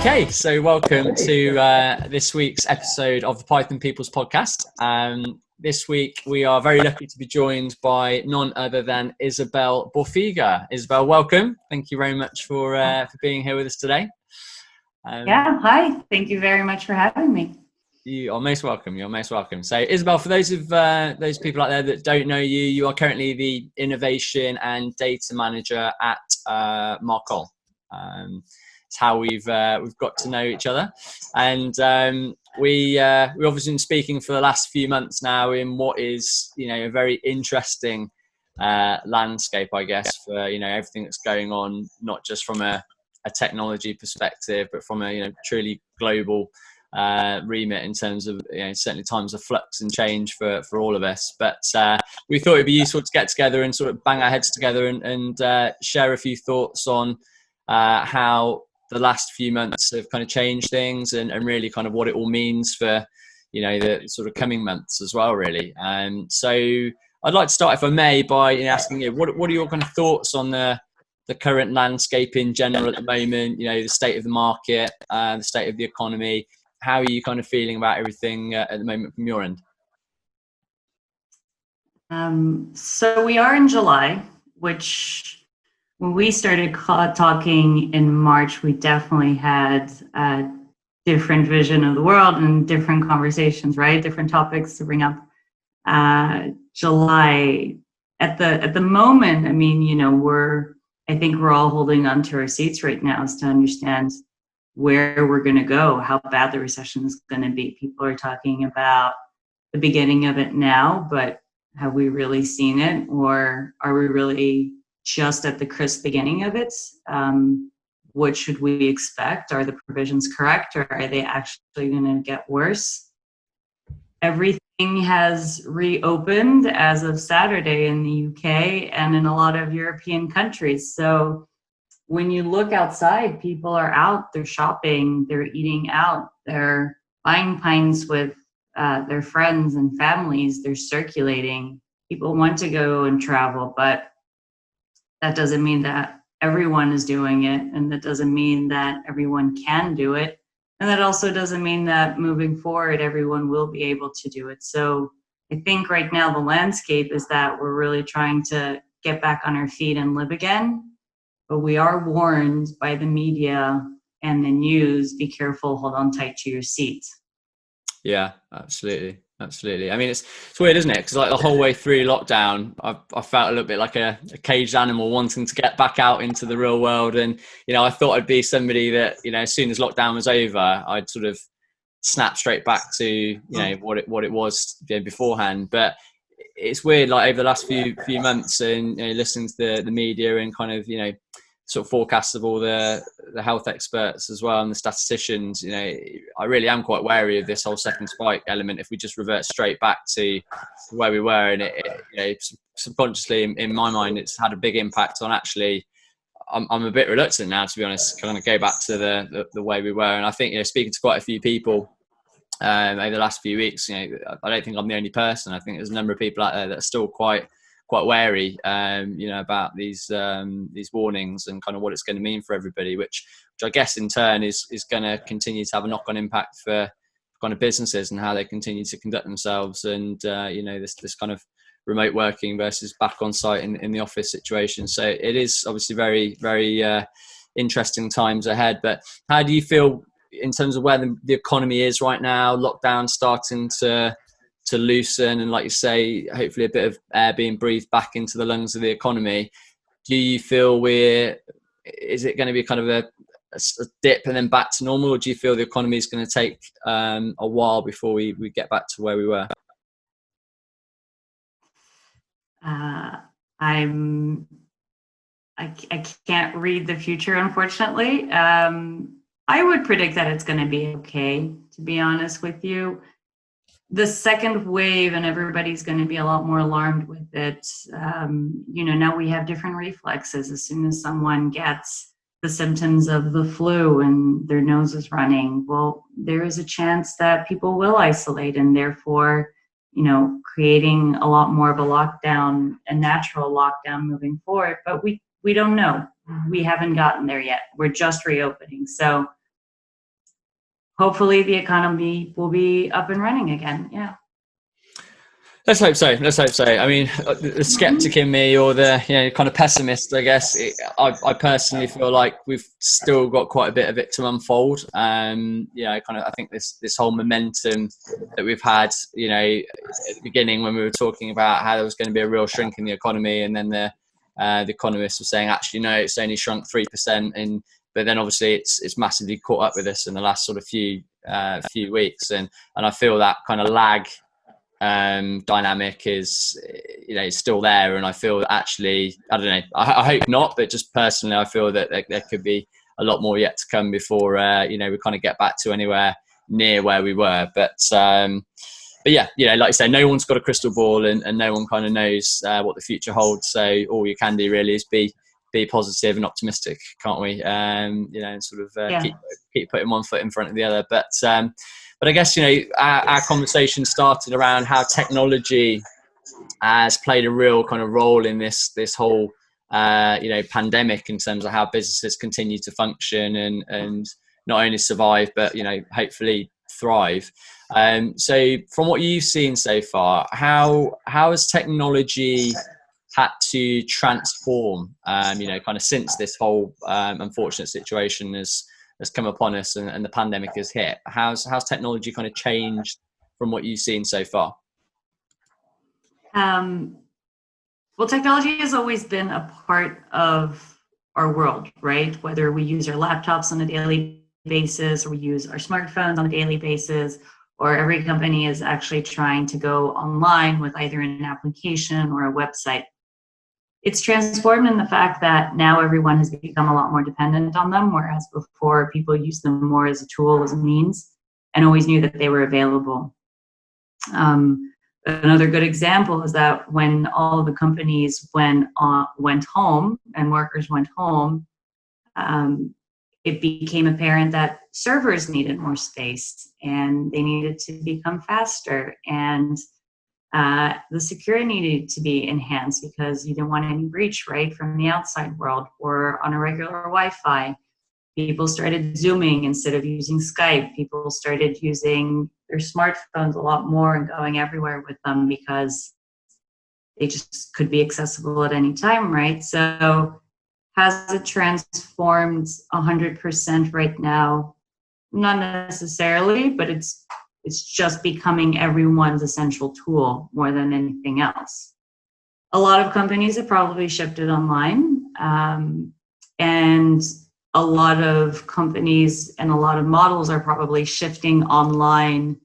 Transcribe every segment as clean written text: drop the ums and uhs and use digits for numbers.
Okay, so welcome to this week's episode of the Python People's Podcast. This week we are very lucky to be joined by none other than Isabelle Borfiga. Isabelle, welcome. Thank you very much for being here with us today. Hi. Thank you very much for having me. You are most welcome. You're most welcome. So, Isabelle, for those people out there that don't know you, you are currently the innovation and data manager at MARCOL. It's how we've got to know each other, and we've obviously been speaking for the last few months now in what is a very interesting landscape, I guess, for everything that's going on, not just from a technology perspective, but from a truly global remit in terms of certainly times of flux and change for all of us. But we thought it'd be useful to get together and sort of bang our heads together and share a few thoughts on how the last few months have kind of changed things and really kind of what it all means for the sort of coming months as well, really. So I'd like to start, if I may, by asking you what are your kind of thoughts on the current landscape in general at the moment, the state of the market, the state of the economy. How are you kind of feeling about everything at the moment from your end? So we are in July, which when we started talking in March, we definitely had a different vision of the world and different conversations, right? Different topics to bring up. July, at the moment, I mean, I think we're all holding on to our seats right now as to understand where we're going to go, how bad the recession is going to be. People are talking about the beginning of it now, but have we really seen it, or are we really just at the crisp beginning of it? What should we expect? Are the provisions correct, or are they actually going to get worse? Everything has reopened as of Saturday in the UK and in a lot of European countries. So when you look outside, people are out, they're shopping, they're eating out, they're buying pints with their friends and families, they're circulating. People want to go and travel, but that doesn't mean that everyone is doing it, and that doesn't mean that everyone can do it. And that also doesn't mean that moving forward, everyone will be able to do it. So I think right now the landscape is that we're really trying to get back on our feet and live again. But we are warned by the media and the news, be careful, hold on tight to your seat. Yeah, absolutely. I mean, it's weird, isn't it? Because like the whole way through lockdown, I felt a little bit like a caged animal wanting to get back out into the real world. And, I thought I'd be somebody that, as soon as lockdown was over, I'd sort of snap straight back to, what it was beforehand. But it's weird, like over the last few months and listening to the media and kind of, sort of forecasts of all the health experts as well and the statisticians, I really am quite wary of this whole second spike element if we just revert straight back to where we were. And it subconsciously in my mind, it's had a big impact on actually, I'm a bit reluctant now, to be honest, kind of go back to the way we were. And I think, speaking to quite a few people over the last few weeks, I don't think I'm the only person. I think there's a number of people out there that are still quite wary, about these warnings and kind of what it's going to mean for everybody, which I guess in turn is going to continue to have a knock-on impact for kind of businesses and how they continue to conduct themselves. And this kind of remote working versus back on site in the office situation. So it is obviously very, very interesting times ahead. But how do you feel in terms of where the economy is right now? Lockdown starting to loosen, and like you say, hopefully a bit of air being breathed back into the lungs of the economy. Do you feel is it going to be kind of a dip and then back to normal, or do you feel the economy is going to take a while before we get back to where we were? I can't read the future, unfortunately. I would predict that it's going to be okay, to be honest with you. The second wave, and everybody's going to be a lot more alarmed with it. Now we have different reflexes. As soon as someone gets the symptoms of the flu and their nose is running, well, there is a chance that people will isolate, and therefore, creating a lot more of a lockdown, a natural lockdown moving forward. But we don't know. We haven't gotten there yet. We're just reopening. So hopefully the economy will be up and running again. Yeah. Let's hope so. Let's hope so. I mean, the skeptic in me, or the kind of pessimist, I guess. I personally feel like we've still got quite a bit of it to unfold. Kind of. I think this whole momentum that we've had, at the beginning when we were talking about how there was going to be a real shrink in the economy, and then the economists were saying actually no, it's only shrunk 3%, but then obviously it's massively caught up with us in the last sort of few weeks, and I feel that kind of lag dynamic is still there, and I feel that actually I don't know, I hope not, but just personally I feel that there could be a lot more yet to come before we kind of get back to anywhere near where we were, but yeah, like I say, no one's got a crystal ball, and no one kind of knows what the future holds, so all you can do really is be positive and optimistic, can't we? And sort of keep putting one foot in front of the other, but I guess, our conversation started around how technology has played a real kind of role in this whole, pandemic, in terms of how businesses continue to function and not only survive, but, hopefully thrive. So from what you've seen so far, how has technology had to transform, kind of since this whole unfortunate situation has come upon us and the pandemic has hit? How's technology kind of changed from what you've seen so far? Well, technology has always been a part of our world, right? Whether we use our laptops on a daily basis, or we use our smartphones on a daily basis, or every company is actually trying to go online with either an application or a website. It's transformed in the fact that now everyone has become a lot more dependent on them, whereas before people used them more as a tool, as a means, and always knew that they were available. Another good example is that when all the companies went home and workers went home, it became apparent that servers needed more space and they needed to become faster, and the security needed to be enhanced because you didn't want any breach, right, from the outside world or on a regular Wi-Fi. People started Zooming instead of using Skype. People started using their smartphones a lot more and going everywhere with them because they just could be accessible at any time, right? So has it transformed 100% right now? Not necessarily, but it's just becoming everyone's essential tool more than anything else. A lot of companies have probably shifted online, and a lot of companies and a lot of models are probably shifting online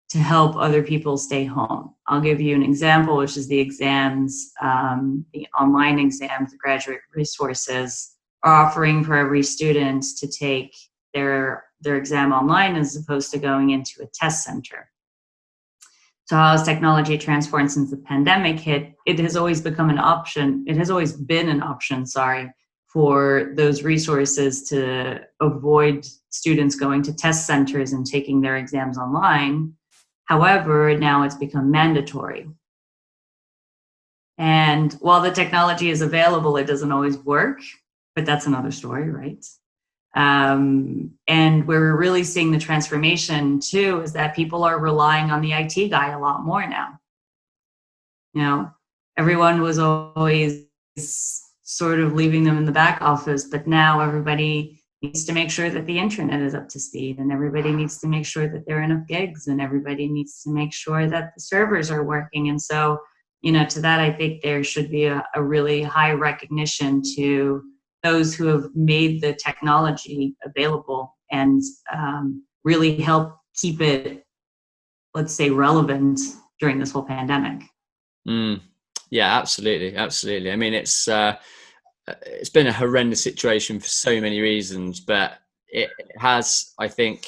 to help other people stay home. I'll give you an example, which is the exams, the online exams, the graduate resources are offering for every student to take their exam online as opposed to going into a test center. So how has technology transformed since the pandemic hit? It has always become an option. It has always been an option, for those resources to avoid students going to test centers and taking their exams online. However, now it's become mandatory. And while the technology is available, it doesn't always work, but that's another story, right? And where we're really seeing the transformation too is that people are relying on the IT guy a lot more now. Everyone was always sort of leaving them in the back office, but now everybody needs to make sure that the internet is up to speed, and everybody needs to make sure that there are enough gigs, and everybody needs to make sure that the servers are working. And so, to that, I think there should be a really high recognition to those who have made the technology available and really help keep it, let's say, relevant during this whole pandemic. Yeah, absolutely. I mean, it's been a horrendous situation for so many reasons, but it has, I think,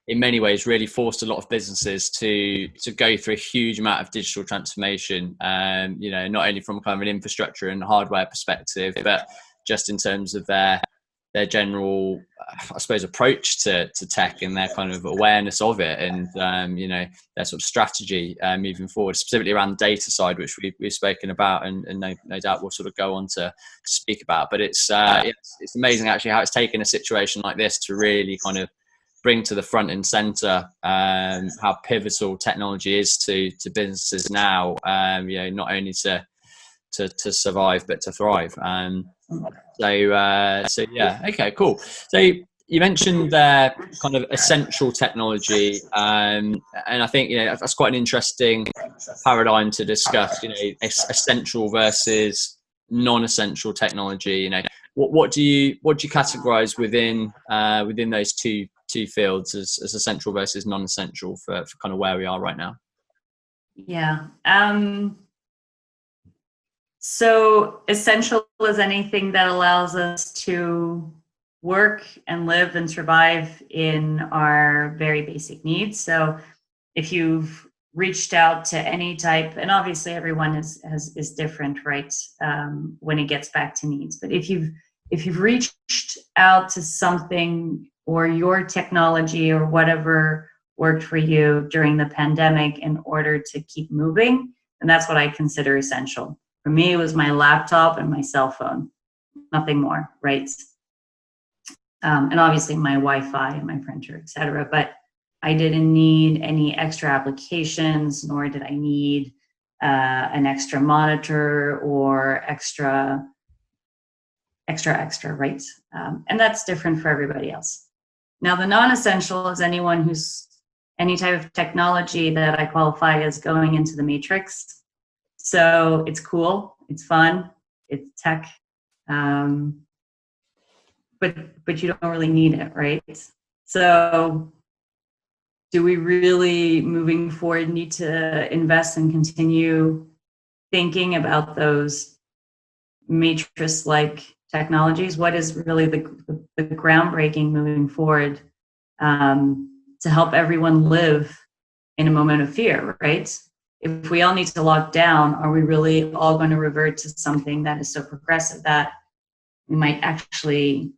in many ways really forced a lot of businesses to go through a huge amount of digital transformation, not only from kind of an infrastructure and hardware perspective, but just in terms of their general, I suppose, approach to tech and their kind of awareness of it, and their sort of strategy moving forward, specifically around the data side, which we've spoken about, and no doubt we'll sort of go on to speak about. But it's amazing actually how it's taken a situation like this to really kind of bring to the front and center how pivotal technology is to businesses now. Not only to survive but to thrive. So yeah, okay, cool. So you mentioned kind of essential technology, and I think that's quite an interesting paradigm to discuss. Essential versus non-essential technology. What do you categorize within those two fields as essential versus non-essential for kind of where we are right now? Yeah. So essential is anything that allows us to work and live and survive in our very basic needs. So if you've reached out to any type, and obviously everyone is different, right? When it gets back to needs, but if you've reached out to something or your technology or whatever worked for you during the pandemic in order to keep moving, and that's what I consider essential. For me, it was my laptop and my cell phone, nothing more, right? And obviously my Wi-Fi and my printer, etc. But I didn't need any extra applications, nor did I need an extra monitor or extra, right? And that's different for everybody else. Now, the non-essential is anyone who's any type of technology that I qualify as going into the matrix. So it's cool, it's fun, it's tech, but you don't really need it, right? So do we really, moving forward, need to invest and continue thinking about those matrix-like technologies? What is really the groundbreaking moving forward to help everyone live in a moment of fear, right? If we all need to lock down, are we really all going to revert to something that is so progressive that we might actually,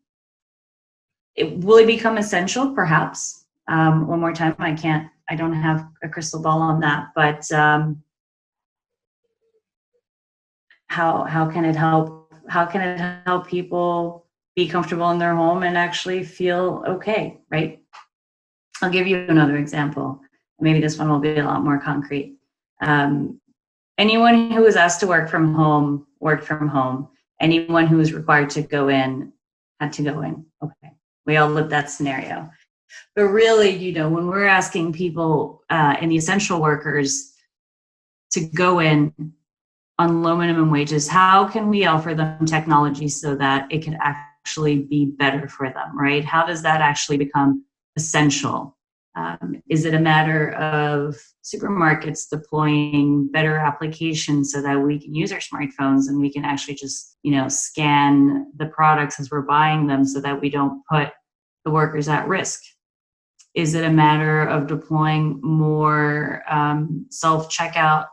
will it become essential? Perhaps. One more time, I don't have a crystal ball on that, but how can it help? How can it help people be comfortable in their home and actually feel okay, right? I'll give you another example. Maybe this one will be a lot more concrete. Anyone who was asked to work from home, worked from home. Anyone who was required to go in, had to go in. Okay, we all lived that scenario. But really, when we're asking people in the essential workers to go in on low minimum wages, how can we offer them technology so that it can actually be better for them, right? How does that actually become essential? Is it a matter of supermarkets deploying better applications so that we can use our smartphones and we can actually just, scan the products as we're buying them so that we don't put the workers at risk? Is it a matter of deploying more self-checkout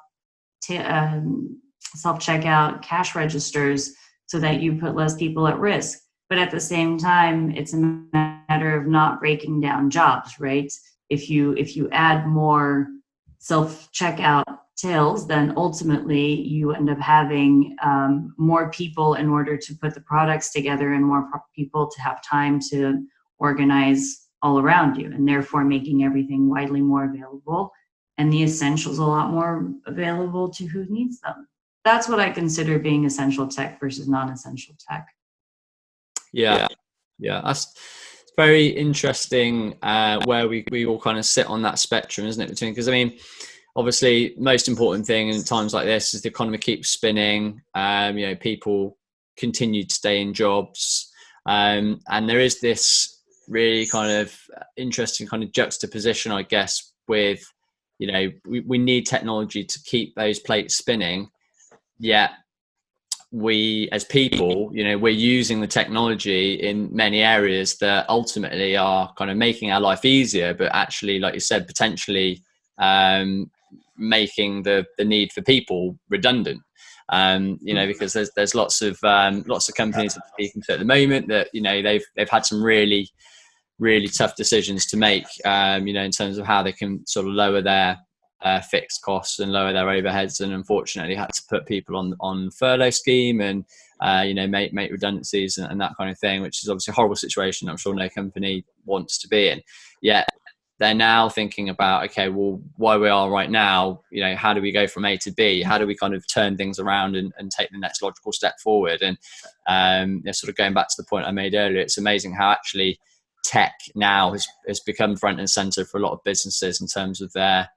cash registers so that you put less people at risk? But at the same time, it's a matter of not breaking down jobs, right? If you add more self-checkout tills, then ultimately you end up having more people in order to put the products together and more people to have time to organize all around you, and therefore making everything widely more available and the essentials a lot more available to who needs them. That's what I consider being essential tech versus non-essential tech. Yeah. That's very interesting where we all kind of sit on that spectrum, isn't it? Because obviously, most important thing in times like this is the economy keeps spinning. People continue to stay in jobs, and there is this really kind of interesting kind of juxtaposition, I guess, with we need technology to keep those plates spinning, yet we as people, we're using the technology in many areas that ultimately are kind of making our life easier, but actually, like you said, potentially making the need for people redundant. Because there's lots of companies I'm speaking to at the moment that they've had some really tough decisions to make, in terms of how they can sort of lower their fixed costs and lower their overheads, and unfortunately had to put people on furlough scheme and make redundancies and that kind of thing, which is obviously a horrible situation I'm sure no company wants to be in. Yet they're now thinking about, okay, well, where we are right now, how do we go from A to B? How do we kind of turn things around and take the next logical step forward? And sort of going back to the point I made earlier, it's amazing how actually tech now has become front and center for a lot of businesses in terms of their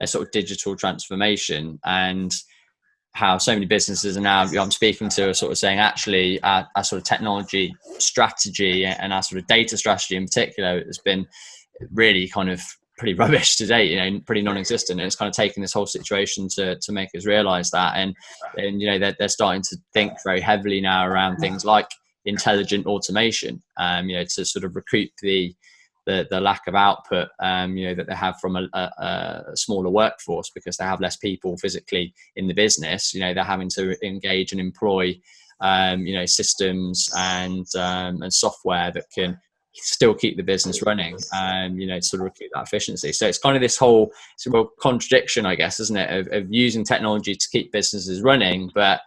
sort of digital transformation, and how so many businesses are now, I'm speaking to, are sort of saying, actually, our sort of technology strategy and our sort of data strategy in particular has been really kind of pretty rubbish to date, pretty non-existent. And it's kind of taken this whole situation to make us realize that. And they're starting to think very heavily now around things like intelligent automation, to sort of recoup the lack of output, that they have from a smaller workforce, because they have less people physically in the business. They're having to engage and employ, systems and software that can still keep the business running, to sort of recoup that efficiency. So it's kind of this whole sort of contradiction, I guess, isn't it, of using technology to keep businesses running, but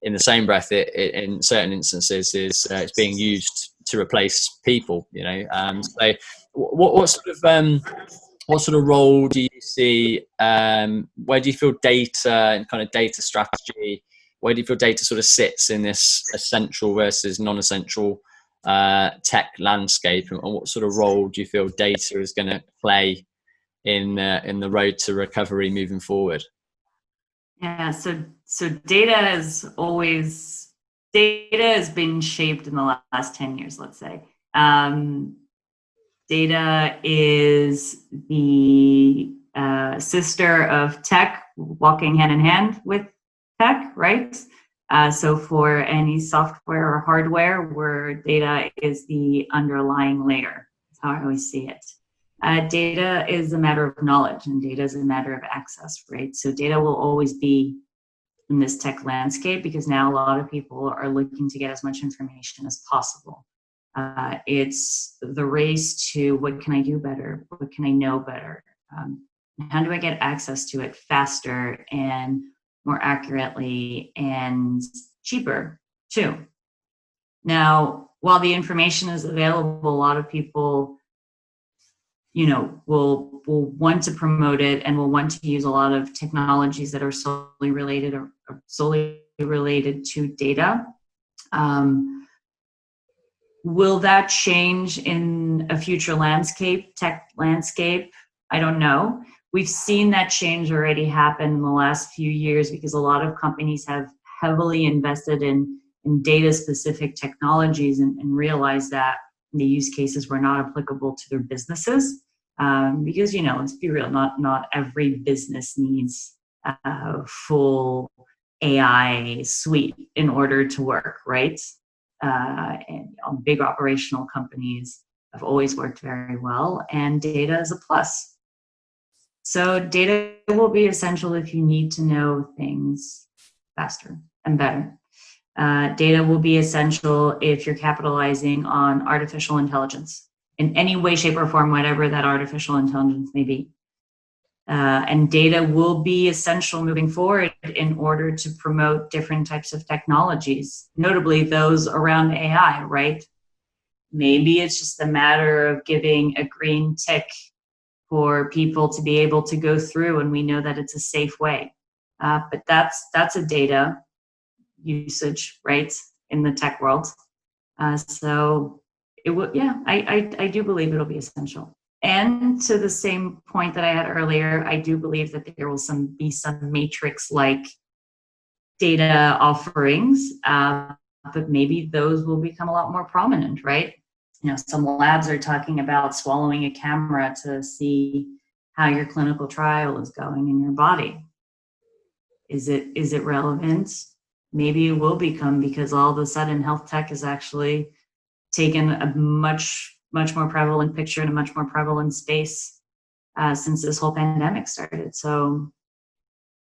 in the same breath, it in certain instances it's being used to replace people. So what sort of role do you see? Where do you feel data and kind of data strategy? Where do you feel data sort of sits in this essential versus non-essential tech landscape, and what sort of role do you feel data is going to play in the road to recovery moving forward? Yeah, so data has been shaped in the last 10 years, let's say. Data is the sister of tech, walking hand in hand with tech, right? So for any software or hardware, where data is the underlying layer. That's how I always see it. Data is a matter of knowledge, and data is a matter of access, right? So data will always be in this tech landscape, because now a lot of people are looking to get as much information as possible. It's the race to, what can I do better? What can I know better? How do I get access to it faster and more accurately and cheaper too? Now, while the information is available, a lot of people, will want to promote it and will want to use a lot of technologies that are solely related to data. Will that change in a future tech landscape? I don't know. We've seen that change already happen in the last few years, because a lot of companies have heavily invested in data-specific technologies and realized that the use cases were not applicable to their businesses. Because, let's be real, not every business needs a full AI suite in order to work, right? And big operational companies have always worked very well, and data is a plus. So data will be essential if you need to know things faster and better. Data will be essential if you're capitalizing on artificial intelligence in any way, shape, or form, whatever that artificial intelligence may be. And data will be essential moving forward in order to promote different types of technologies, notably those around AI, right? Maybe it's just a matter of giving a green tick for people to be able to go through, and we know that it's a safe way. But that's a data usage, right, in the tech world. So it will, I do believe it'll be essential. And to the same point that I had earlier, I do believe that there will be some matrix-like data offerings, but maybe those will become a lot more prominent, right? Some labs are talking about swallowing a camera to see how your clinical trial is going in your body. Is it relevant? Maybe it will become, because all of a sudden health tech has actually taken a much more prevalent picture in a much more prevalent space since this whole pandemic started. So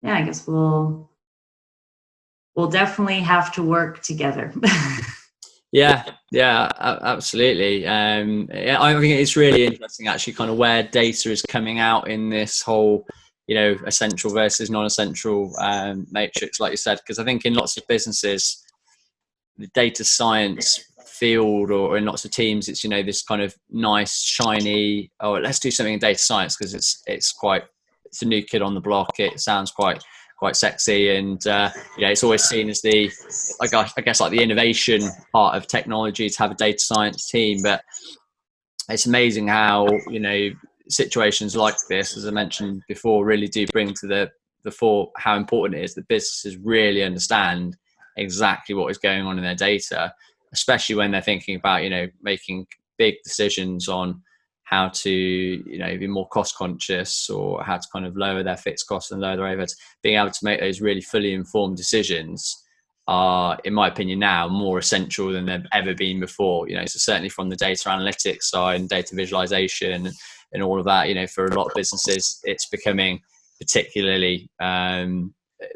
yeah, I guess we'll definitely have to work together. Yeah, absolutely. I think it's really interesting, actually, kind of where data is coming out in this whole, essential versus non-essential matrix, like you said, because I think in lots of businesses, the data science field, or in lots of teams, it's, you know, this kind of nice, shiny, oh, let's do something in data science because it's a new kid on the block. It sounds quite sexy, and you know, it's always seen as the, I guess like the innovation part of technology to have a data science team. But it's amazing how, you know, situations like this, as I mentioned before, really do bring to the fore how important it is that businesses really understand exactly what is going on in their data, especially when they're thinking about, you know, making big decisions on how to, you know, be more cost conscious, or how to kind of lower their fixed costs and lower their overheads. Being able to make those really fully informed decisions are, in my opinion, now more essential than they've ever been before. You know, so certainly from the data analytics side and data visualization and all of that, you know, for a lot of businesses, it's becoming particularly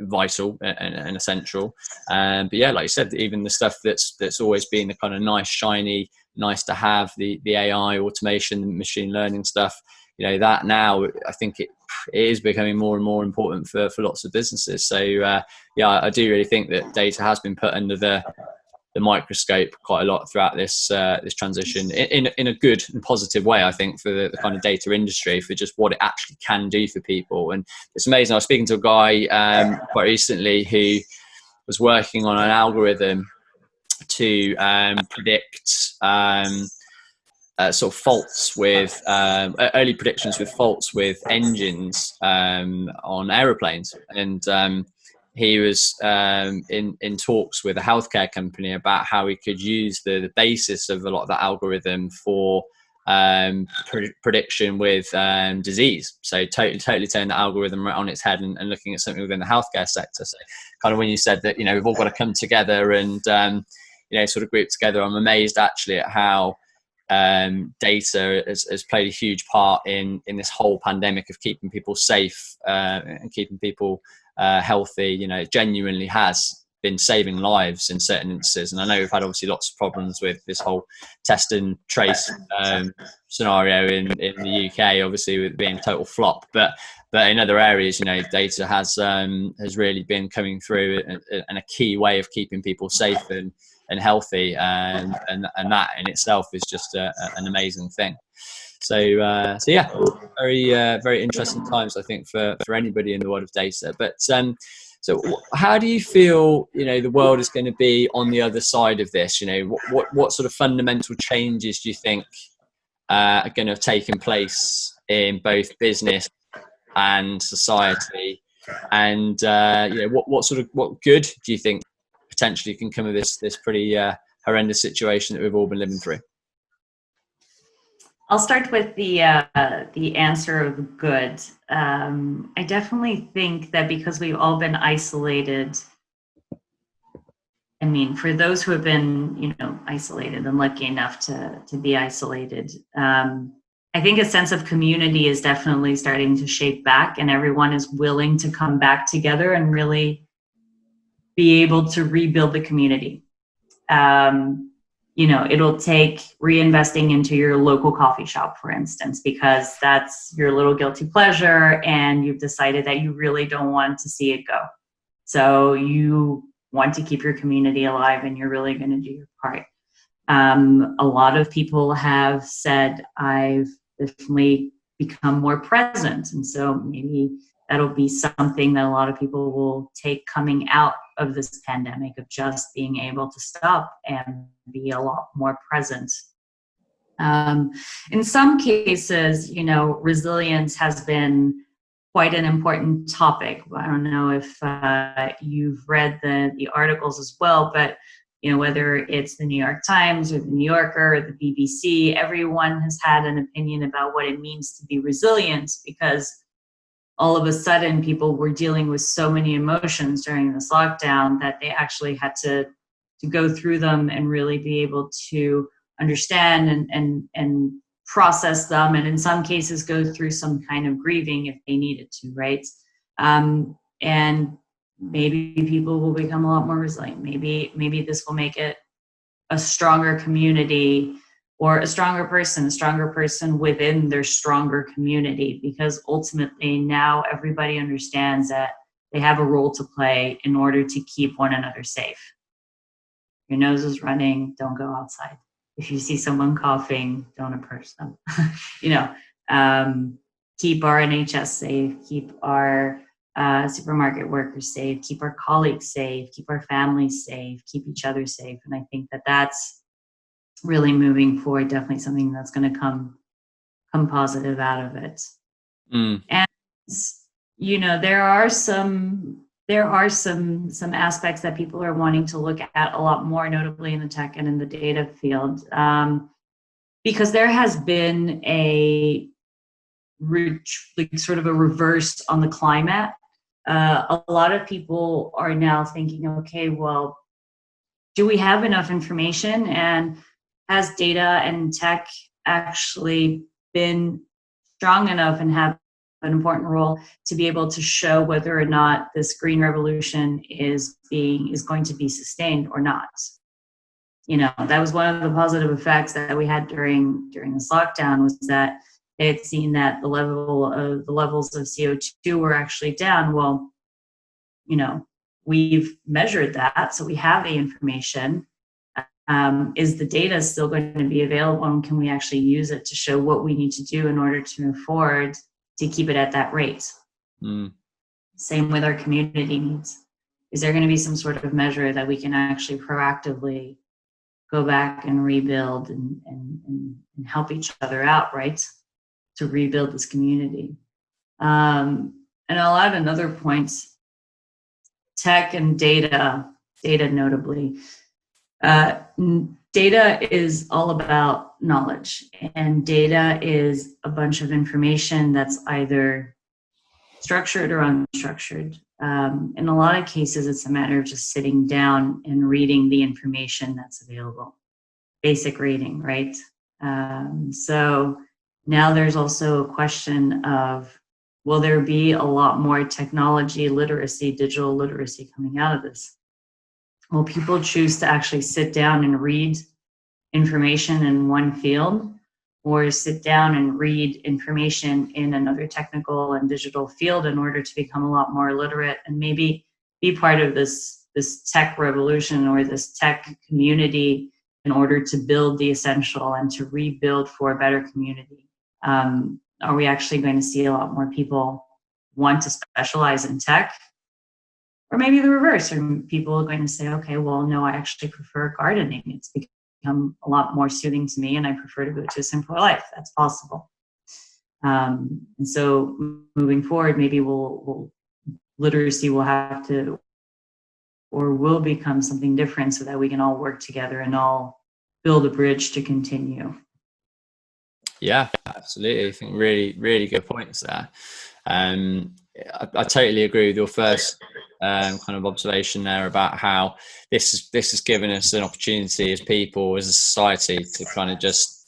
vital and essential. But yeah, like you said, even the stuff that's always been the kind of nice, shiny, nice to have, the AI, automation, machine learning stuff, you know, that now I think it is becoming more and more important for lots of businesses. So yeah, I do really think that data has been put under the microscope quite a lot throughout this transition, in a good and positive way, I think, for the kind of data industry, for just what it actually can do for people. And it's amazing. I was speaking to a guy quite recently who was working on an algorithm to predict sort of faults with early predictions with faults with engines on aeroplanes. And he was in talks with a healthcare company about how he could use the basis of a lot of that algorithm for prediction with disease. So totally turning the algorithm right on its head and looking at something within the healthcare sector. So kind of when you said that, you know, we've all got to come together and you know, sort of group together, I'm amazed actually at how data has played a huge part in this whole pandemic of keeping people safe and keeping people healthy. You know, it genuinely has been saving lives in certain instances. And I know we've had obviously lots of problems with this whole test and trace scenario in the UK, obviously with being a total flop. But in other areas, you know, data has really been coming through and a key way of keeping people safe and healthy, and that in itself is just an amazing thing. So yeah, very interesting times, I think, for anybody in the world of data. But so how do you feel, you know, the world is going to be on the other side of this? You know, what sort of fundamental changes do you think are going to have taken place in both business and society? And you know, what good do you think potentially can come of this pretty horrendous situation that we've all been living through? I'll start with the answer of good. I definitely think that because we've all been isolated, I mean, for those who have been, you know, isolated and lucky enough to be isolated, I think a sense of community is definitely starting to shake back, and everyone is willing to come back together and really be able to rebuild the community. You know, it'll take reinvesting into your local coffee shop, for instance, because that's your little guilty pleasure and you've decided that you really don't want to see it go. So you want to keep your community alive and you're really going to do your part. A lot of people have said, I've definitely become more present. And so maybe that'll be something that a lot of people will take coming out of this pandemic, of just being able to stop and be a lot more present. In some cases, you know, resilience has been quite an important topic. I don't know if you've read the articles as well, but you know, whether it's the New York Times or the New Yorker or the BBC, everyone has had an opinion about what it means to be resilient, because all of a sudden people were dealing with so many emotions during this lockdown that they actually had to go through them and really be able to understand and process them, and in some cases go through some kind of grieving if they needed to, right? And maybe people will become a lot more resilient. Maybe this will make it a stronger community, or a stronger person within their stronger community, because ultimately now everybody understands that they have a role to play in order to keep one another safe. your nose is running, don't go outside. If you see someone coughing, don't approach them. Keep our NHS safe, keep our supermarket workers safe, keep our colleagues safe, keep our families safe, keep each other safe. And I think that that's really moving forward, definitely something that's going to come positive out of it. And there are some aspects that people are wanting to look at a lot more, notably in the tech and in the data field, because there has been a sort of a reverse on the climate. A lot of people are now thinking, okay, well, do we have enough information, and has data and tech actually been strong enough and have an important role to be able to show whether or not this green revolution is going to be sustained or not? That was one of the positive effects that we had during this lockdown, was that they had seen that the levels of CO2 were actually down. Well, we've measured that, so we have the information. Is the data still going to be available, and can we actually use it to show what we need to do in order to move forward to keep it at that rate? Same with our community needs. Is there going to be some sort of measure that we can actually proactively go back and rebuild and help each other out, right, to rebuild this community? And I'll add another point: tech and data notably. Data is all about knowledge, and data is a bunch of information that's either structured or unstructured. In a lot of cases, it's a matter of just sitting down and reading the information that's available. Basic reading, right? So now there's also a question of, will there be a lot more technology literacy, digital literacy coming out of this? Will people choose to actually sit down and read information in one field, or sit down and read information in another technical and digital field in order to become a lot more literate and maybe be part of this tech revolution or this tech community in order to build the essential and to rebuild for a better community? Are we actually going to see a lot more people want to specialize in tech? Or maybe the reverse, or people are going to say, okay, well, no, I actually prefer gardening. It's become a lot more soothing to me, and I prefer to go to a simpler life. That's possible. And so moving forward, maybe literacy will have to, or will become something different, so that we can all work together and all build a bridge to continue. Yeah, absolutely. I think really, really good points there. I totally agree with your first kind of observation there about how this has given us an opportunity as people, as a society, to kind of just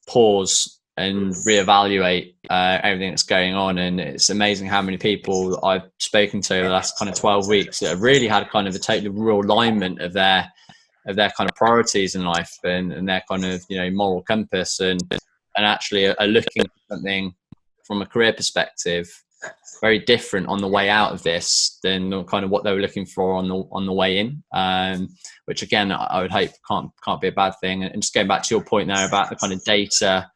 pause and reevaluate everything that's going on. And it's amazing how many people I've spoken to over the last kind of 12 weeks that have really had kind of a total real alignment of their kind of priorities in life and their kind of moral compass, and actually are looking at something from a career perspective very different on the way out of this than kind of what they were looking for on the way in, which again I would hope can't be a bad thing. And just going back to your point there about the kind of data,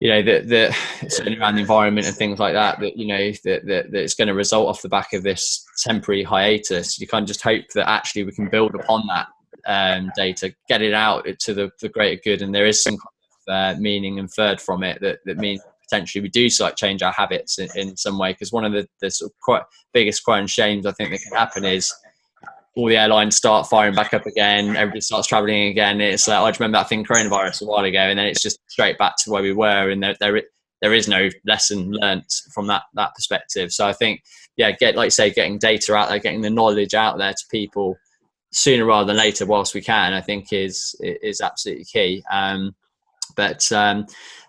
that certainly around the environment and things like that that it's going to result off the back of this temporary hiatus. You kind of just hope that actually we can build upon that data, get it out to the greater good, and there is some kind of meaning inferred from it that means potentially we do change our habits in some way. Because one of the sort of quite biggest crying shames I think that can happen is all the airlines start firing back up again, everybody starts traveling again. It's like, I just remember that thing coronavirus a while ago, and then it's just straight back to where we were, and there is no lesson learnt from that perspective. So I think, like you say, getting data out there, getting the knowledge out there to people sooner rather than later whilst we can, I think is absolutely key. But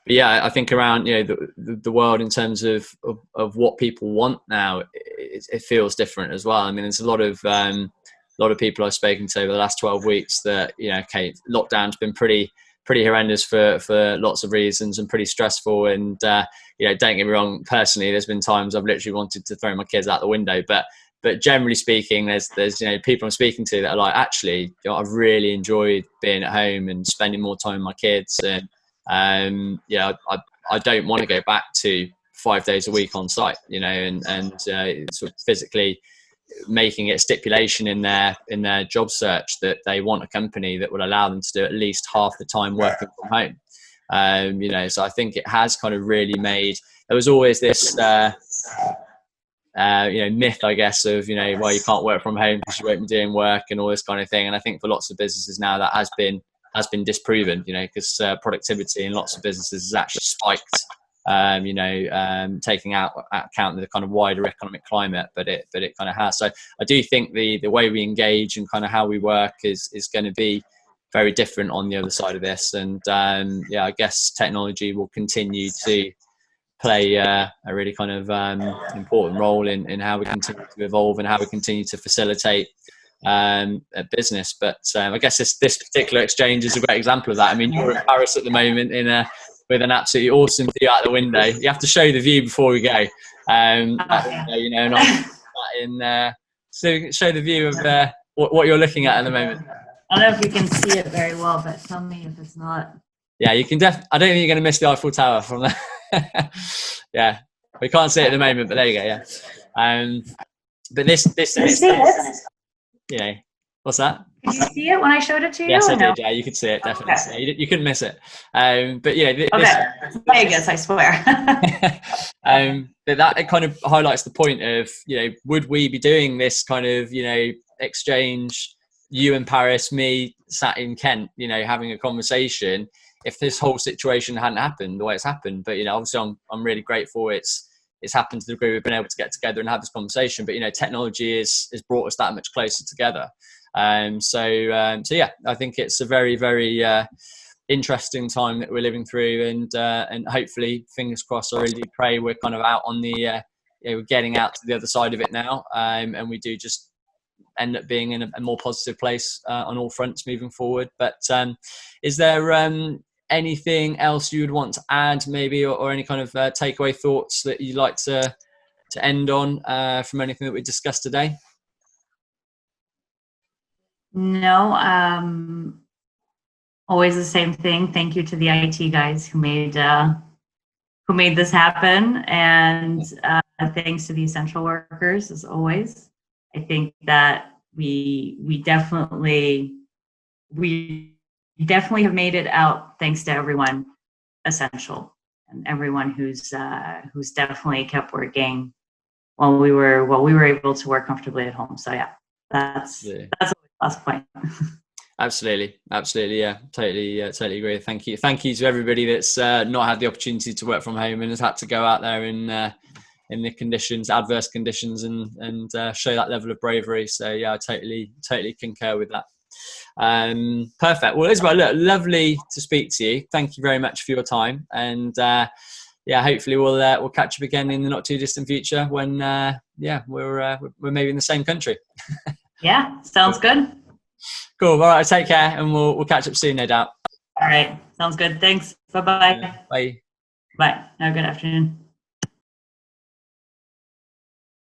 yeah, I think around the world in terms of what people want now, it feels different as well. I mean, there's a lot of people I've spoken to over the last 12 weeks that lockdown's been pretty horrendous for lots of reasons and pretty stressful. And don't get me wrong, personally, there's been times I've literally wanted to throw my kids out the window, but but generally speaking, there's you know, people I'm speaking to that are like, actually, you know, I've really enjoyed being at home and spending more time with my kids, and yeah, I don't want to go back to 5 days a week on site, you know, and sort of physically making it a stipulation in their job search that they want a company that will allow them to do at least half the time working from home. You know, so I think it has kind of really made, there was always this you know, myth, I guess, of, you know, well, you can't work from home because you won't be doing work and all this kind of thing. And I think for lots of businesses now that has been disproven, you know, because productivity in lots of businesses has actually spiked, you know, taking out account the kind of wider economic climate, but it kind of has. So I do think the way we engage and kind of how we work is going to be very different on the other side of this. And yeah, I guess technology will continue to play a really kind of important role in how we continue to evolve and how we continue to facilitate a business. But I guess this particular exchange is a great example of that. I mean, you're in Paris at the moment with an absolutely awesome view out the window. You have to show the view before we go. You know, and I'm so show the view of what you're looking at the moment. I don't know if you can see it very well, but tell me if it's not. Yeah, you can I don't think you're going to miss the Eiffel Tower from there. Yeah, we can't see it at the moment, but there you go. Yeah, but this you know, what's that? Did you see it when I showed it to you? Yes, I did. Yeah, you could see it definitely. Okay. You couldn't miss it. But yeah, Vegas, I swear. But that, it kind of highlights the point of, you know, would we be doing this kind of, you know, exchange, you in Paris, me sat in Kent, you know, having a conversation, if this whole situation hadn't happened the way it's happened. But, you know, obviously I'm really grateful it's happened to the degree we've been able to get together and have this conversation. But, you know, technology has brought us that much closer together. So yeah, I think it's a very, very interesting time that we're living through, and hopefully, fingers crossed, I really do pray we're kind of out on the we're getting out to the other side of it now, and we do just end up being in a more positive place on all fronts moving forward. But is there anything else you would want to add, maybe, or any kind of takeaway thoughts that you'd like to end on from anything that we discussed today? No, always the same thing. Thank you to the IT guys who made this happen, and thanks to the essential workers as always. I think that we definitely have made it out thanks to everyone essential and everyone who's definitely kept working while we were able to work comfortably at home. So yeah, that's the last point. Absolutely, yeah, totally agree. Thank you to everybody that's not had the opportunity to work from home and has had to go out there in the conditions, adverse conditions, and show that level of bravery. So yeah, I totally concur with that. Perfect. Well, Isabelle, look, lovely to speak to you. Thank you very much for your time, and yeah, hopefully we'll catch up again in the not too distant future when we're maybe in the same country. Yeah, sounds good. Cool. All right, take care, and we'll catch up soon, no doubt. All right, sounds good. Thanks. Bye-bye. Bye. Bye. Have a good afternoon.